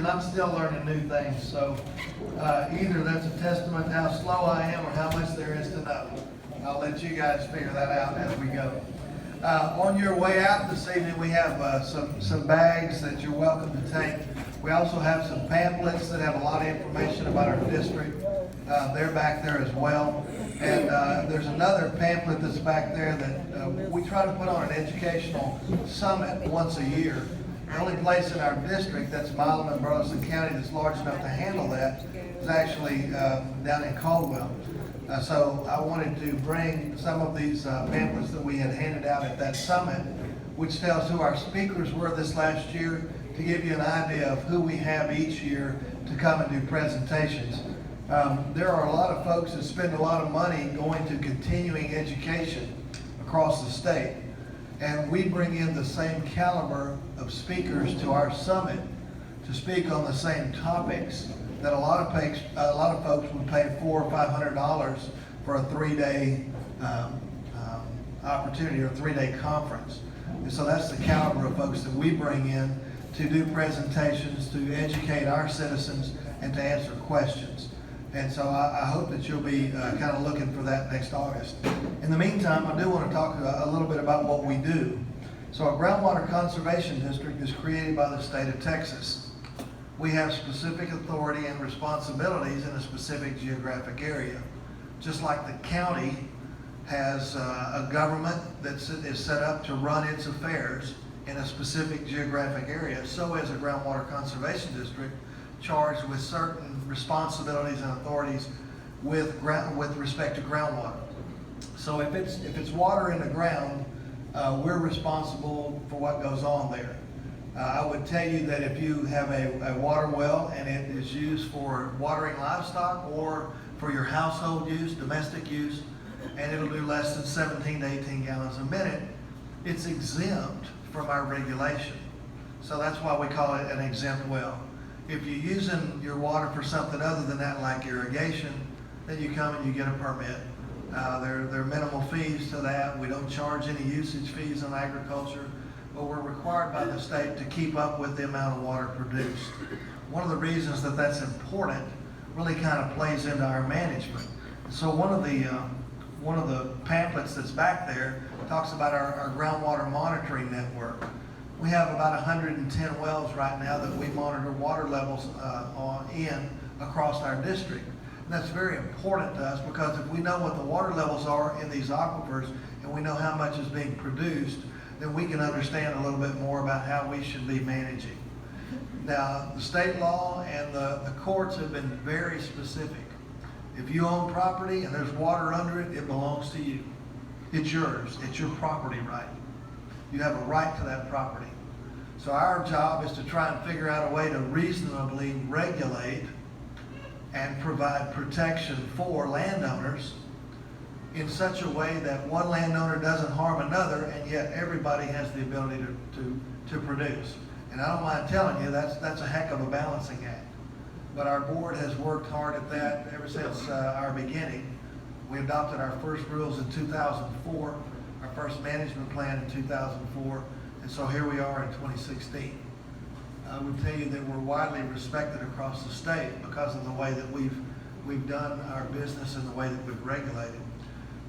And I'm still learning new things, so either that's a testament to how slow I am or how much there is to know. I'll let you guys figure that out as we go. On your way out this evening, we have some bags that you're welcome to take. We also have some pamphlets that have a lot of information about our district. They're back there as well. And there's another pamphlet that's back there that we try to put on an educational summit once a year. The only place in our district that's Milam and Burleson County that's large enough to handle that is actually down in Caldwell. So I wanted to bring some of these pamphlets that we had handed out at that summit, which tells who our speakers were this last year, to give you an idea of who we have each year to come and do presentations. There are a lot of folks that spend a lot of money going to continuing education across the state. And we bring in the same caliber of speakers to our summit to speak on the same topics that a lot of folks would pay $400 or $500 for a 3-day opportunity or a 3-day conference. And so that's the caliber of folks that we bring in to do presentations, to educate our citizens, and to answer questions. And so I hope that you'll be kind of looking for that next August. In the meantime, I do want to talk a little bit about what we do. So a groundwater conservation district is created by the state of Texas. We have specific authority and responsibilities in a specific geographic area. Just like the county has a government that is set up to run its affairs in a specific geographic area, so is a groundwater conservation district charged with certain responsibilities and authorities with respect to groundwater. So if it's water in the ground, we're responsible for what goes on there. I would tell you that if you have a water well and it is used for watering livestock or for your household use, domestic use, and it'll do less than 17 to 18 gallons a minute, it's exempt from our regulation. So that's why we call it an exempt well. If you're using your water for something other than that, like irrigation, then you come and you get a permit. There are minimal fees to that. We don't charge any usage fees on agriculture, but we're required by the state to keep up with the amount of water produced. One of the reasons that that's important really kind of plays into our management. So one of the pamphlets that's back there talks about our groundwater monitoring network. We have about 110 wells right now that we monitor water levels across our district. And that's very important to us because if we know what the water levels are in these aquifers and we know how much is being produced, then we can understand a little bit more about how we should be managing. Now, the state law and the courts have been very specific. If you own property and there's water under it, it belongs to you. It's yours. It's your property right. You have a right to that property. So our job is to try and figure out a way to reasonably regulate and provide protection for landowners in such a way that one landowner doesn't harm another, and yet everybody has the ability to produce. And I don't mind telling you, that's a heck of a balancing act. But our board has worked hard at that ever since our beginning. We adopted our first rules in 2004, our first management plan in 2004, and so here we are in 2016. I would tell you that we're widely respected across the state because of the way that we've done our business and the way that we've regulated.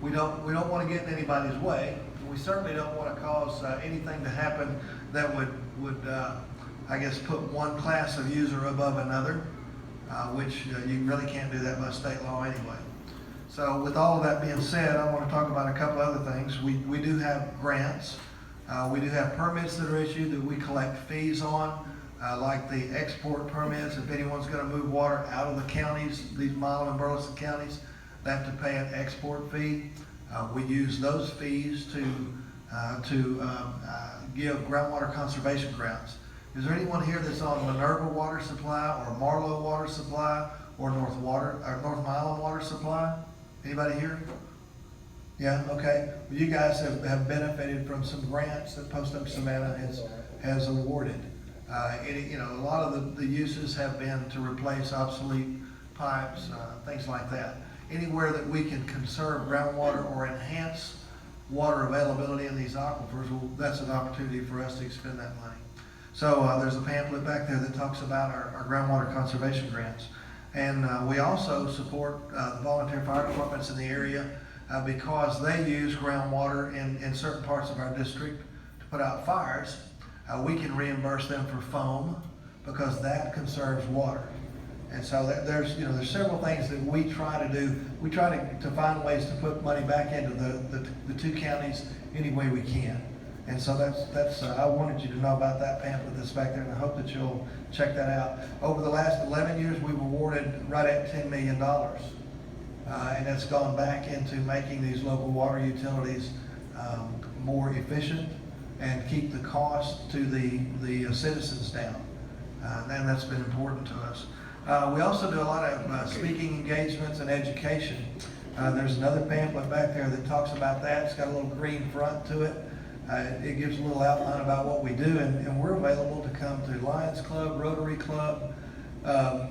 We don't want to get in anybody's way. We certainly don't want to cause anything to happen that would I guess put one class of user above another, which you really can't do that by state law anyway. So with all of that being said, I want to talk about a couple other things. We do have grants. We do have permits that are issued that we collect fees on, like the export permits. If anyone's going to move water out of the counties, these Milam and Burleson counties, they have to pay an export fee. We use those fees to give groundwater conservation grants. Is there anyone here that's on Minerva Water Supply or Marlowe Water Supply or North Milam Water Supply? Anybody here? Yeah, okay. Well, you guys have benefited from some grants that Post Oak Savannah has awarded. A lot of the uses have been to replace obsolete pipes, things like that. Anywhere that we can conserve groundwater or enhance water availability in these aquifers, well, that's an opportunity for us to expend that money. So there's a pamphlet back there that talks about our groundwater conservation grants. And we also support the volunteer fire departments in the area because they use groundwater in certain parts of our district to put out fires. We can reimburse them for foam because that conserves water. And so there's several things that we try to do. We try to find ways to put money back into the two counties any way we can. And so that's I wanted you to know about that pamphlet that's back there, and I hope that you'll check that out. Over the last 11 years, we've awarded right at $10 million. And that's gone back into making these local water utilities more efficient and keep the cost to the citizens down. And that's been important to us. We also do a lot of speaking engagements and education. There's another pamphlet back there that talks about that. It's got a little green front to it. It gives a little outline about what we do, and we're available to come to Lions Club, Rotary Club, the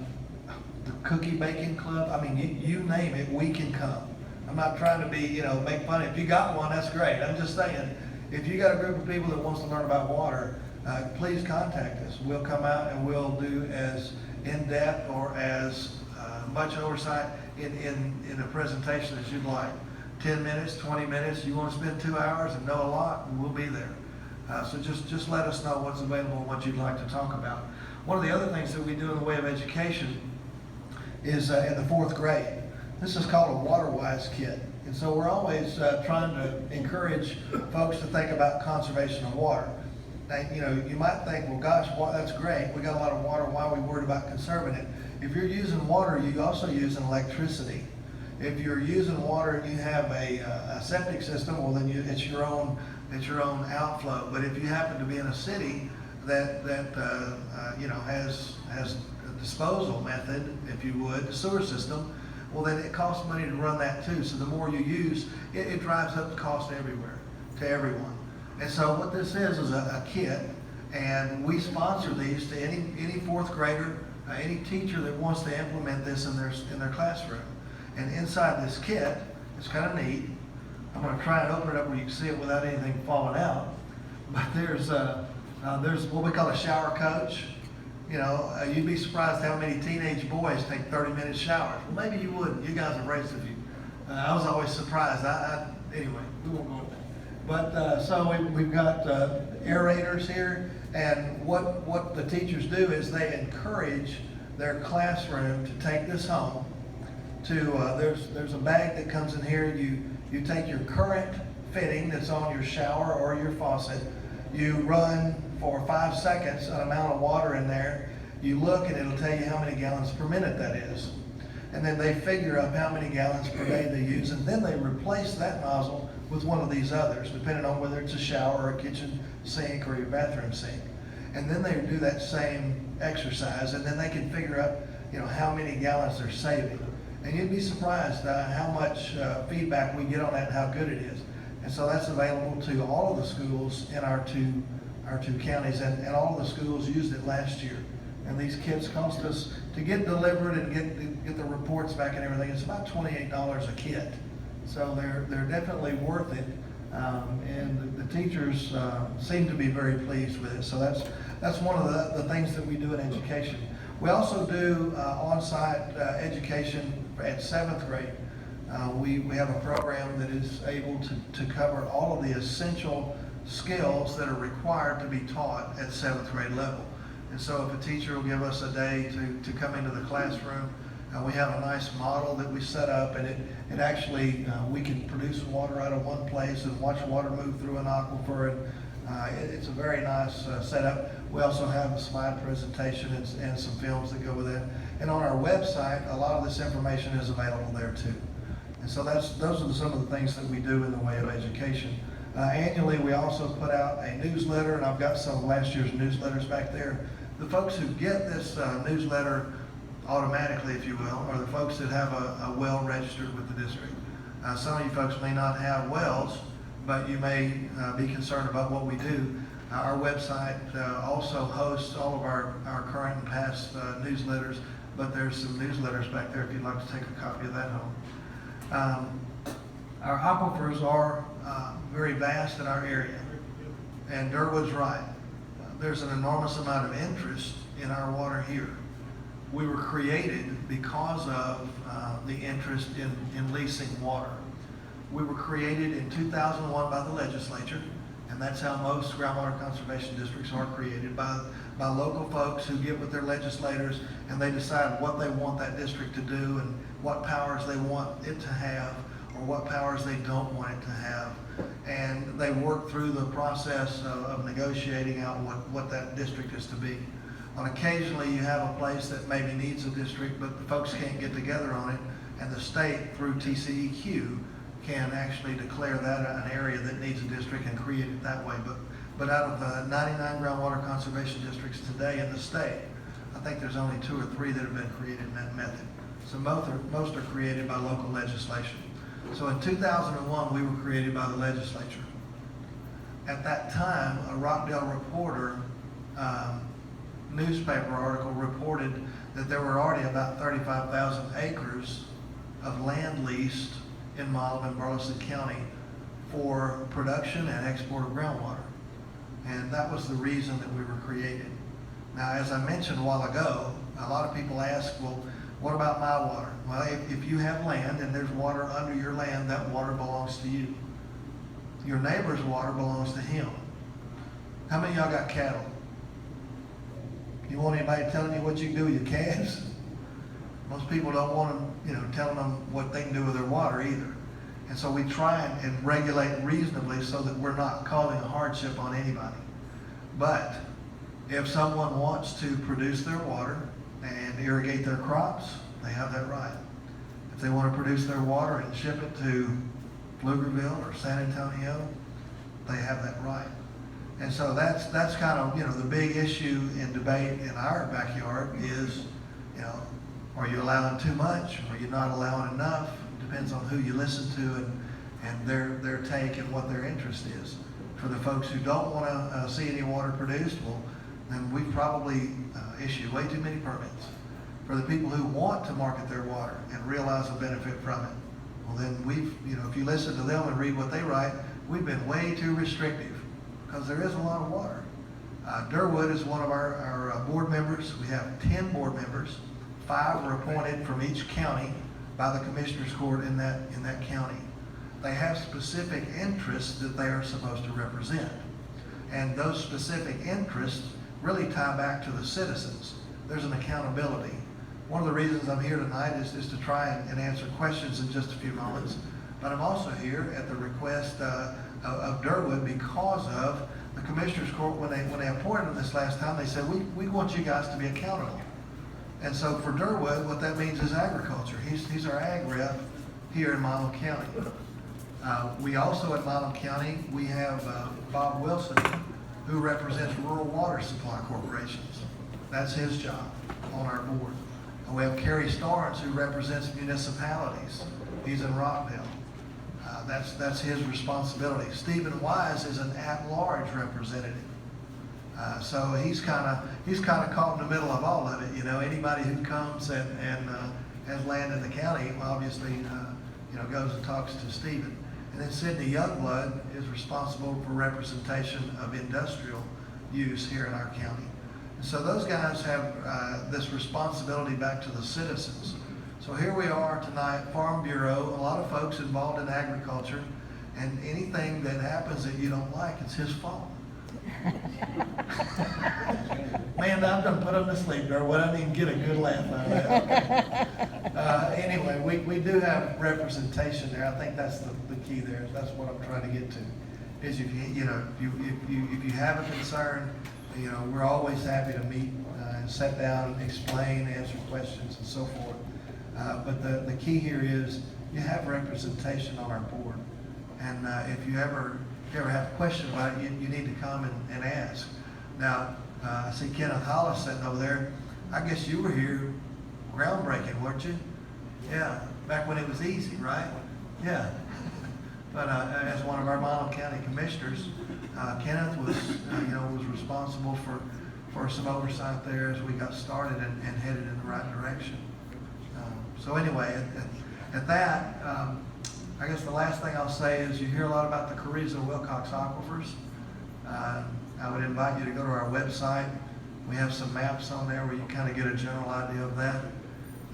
Cookie Baking Club. I mean, you name it, we can come. I'm not trying to be, make fun. If you got one, that's great. I'm just saying, if you got a group of people that wants to learn about water, please contact us. We'll come out and we'll do as in-depth or as much oversight in a presentation as you'd like. 10 minutes, 20 minutes, you want to spend 2 hours and know a lot, we'll be there. So just let us know what's available and what you'd like to talk about. One of the other things that we do in the way of education is in the 4th grade. This is called a WaterWise kit. And so we're always trying to encourage folks to think about conservation of water. Now, you might think, well, gosh, that's great. We got a lot of water. Why are we worried about conserving it? If you're using water, you also use electricity. If you're using water and you have a septic system, well, then it's your own outflow. But if you happen to be in a city that has a disposal method, if you would, the sewer system, well, then it costs money to run that too. So the more you use, it drives up the cost everywhere to everyone. And so what this is a kit, and we sponsor these to any 4th grader, any teacher that wants to implement this in their classroom. And inside this kit, it's kind of neat. I'm going to try and open it up where you can see it without anything falling out. But there's what we call a shower coach. You'd be surprised how many teenage boys take 30-minate showers. Well, maybe you wouldn't. You guys have raised a few. I was always surprised. Anyway, we won't go with that. But so we've got aerators here, and what the teachers do is they encourage their classroom to take this home. There's a bag that comes in here. You take your current fitting that's on your shower or your faucet. You run for 5 seconds an amount of water in there. You look and it'll tell you how many gallons per minute that is. And then they figure up how many gallons per day they use, and then they replace that nozzle with one of these others, depending on whether it's a shower or a kitchen sink or your bathroom sink. And then they do that same exercise, and then they can figure out how many gallons they're saving. And you'd be surprised how much feedback we get on that and how good it is. And so that's available to all of the schools in our two counties, and all of the schools used it last year. And these kits cost us, to get delivered and get the reports back and everything, it's about $28 a kit. So they're definitely worth it. And the teachers seem to be very pleased with it. So that's one of the things that we do in education. We also do on-site education at 7th grade. We have a program that is able to cover all of the essential skills that are required to be taught at 7th grade level. And so if a teacher will give us a day to come into the classroom, we have a nice model that we set up, and it actually, we can produce water out of one place and watch water move through an aquifer. And it's a very nice setup. We also have a slide presentation and some films that go with it. And on our website, a lot of this information is available there too. And so those are some of the things that we do in the way of education. Annually, we also put out a newsletter, and I've got some of last year's newsletters back there. The folks who get this newsletter automatically, if you will, are the folks that have a well registered with the district. Some of you folks may not have wells, but you may be concerned about what we do. Our website also hosts all of our current and past newsletters, but there's some newsletters back there if you'd like to take a copy of that home. Our aquifers are very vast in our area, and Durwood's right. there's an enormous amount of interest in our water here. We were created because of the interest in leasing water. We were created in 2001 by the legislature, and that's how most groundwater conservation districts are created, by local folks who get with their legislators and they decide what they want that district to do and what powers they want it to have or what powers they don't want it to have. And they work through the process of negotiating out what that district is to be. On occasionally you have a place that maybe needs a district, but the folks can't get together on it, and the state through TCEQ can actually declare that an area that needs a district and create it that way. But out of the 99 groundwater conservation districts today in the state, I think there's only 2 or 3 that have been created in that method. So most are created by local legislation. So in 2001, we were created by the legislature. At that time, a Rockdale Reporter newspaper article reported that there were already about 35,000 acres of land leased in Milam and Burleson County for production and export of groundwater. And that was the reason that we were created. Now, as I mentioned a while ago, a lot of people ask, well, what about my water? Well, if you have land and there's water under your land, that water belongs to you. Your neighbor's water belongs to him. How many of y'all got cattle? You want anybody telling you what you can do with your calves? Most people don't want them, telling them what they can do with their water either. And so we try and regulate reasonably so that we're not causing a hardship on anybody. But if someone wants to produce their water and irrigate their crops, they have that right. If they want to produce their water and ship it to Pflugerville or San Antonio, they have that right. And so that's kind of, the big issue in debate in our backyard is, are you allowing too much? Are you not allowing enough? Depends on who you listen to and their take and what their interest is. For the folks who don't want to see any water produced, well, then we probably issue way too many permits. For the people who want to market their water and realize the benefit from it, well then if you listen to them and read what they write, we've been way too restrictive because there is a lot of water. Durwood is one of our board members. We have 10 board members. 5 were appointed from each county by the Commissioners Court in that county. They have specific interests that they are supposed to represent. And those specific interests really tie back to the citizens. There's an accountability. One of the reasons I'm here tonight is to try and answer questions in just a few moments. But I'm also here at the request of Durwood because of the Commissioners Court. When they appointed him this last time, they said, we want you guys to be accountable. And so for Durwood, what that means is agriculture. He's our ag rep here in Milam County. We also at Milam County, we have Bob Wilson, who represents Rural Water Supply Corporations. That's his job on our board. And we have Kerry Starnes, who represents municipalities. He's in Rockdale. That's his responsibility. Stephen Wise is an at-large representative. So he's kind of caught in the middle of all of it. Anybody who comes and has land in the county, obviously, goes and talks to Stephen. And then Sidney Youngblood is responsible for representation of industrial use here in our county. And so those guys have this responsibility back to the citizens. So here we are tonight, Farm Bureau, a lot of folks involved in agriculture, and anything that happens that you don't like, it's his fault. Man, I'm going to put him to sleep, Durwood. I didn't get a good laugh out of that. Anyway, we do have representation there. I think that's the key there. That's what I'm trying to get to. Is if you have a concern, we're always happy to meet and sit down and explain, answer questions, and so forth. But the key here is you have representation on our board, and if you ever have a question about it, you need to come and ask. Now, I see Kenneth Hollis sitting over there. I guess you were here groundbreaking, weren't you? Yeah, back when it was easy, right? Yeah. But as one of our Milam County commissioners, Kenneth was responsible for some oversight there as we got started and headed in the right direction. So anyway, at that, I guess the last thing I'll say is you hear a lot about the Carrizo Wilcox aquifers. I would invite you to go to our website. We have some maps on there where you kind of get a general idea of that.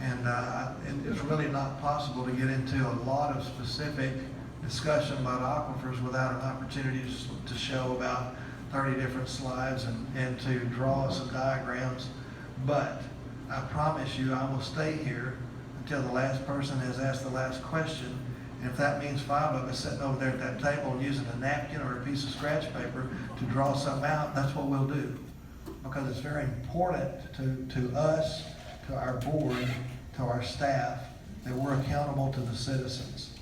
And it's really not possible to get into a lot of specific discussion about aquifers without an opportunity to show about 30 different slides and to draw some diagrams. But I promise you, I will stay here until the last person has asked the last question. And if that means 5 of us sitting over there at that table and using a napkin or a piece of scratch paper to draw something out, that's what we'll do. Because it's very important to us, to our board, to our staff, that we're accountable to the citizens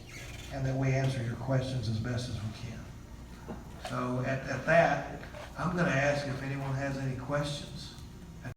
and that we answer your questions as best as we can. So at that, I'm going to ask if anyone has any questions.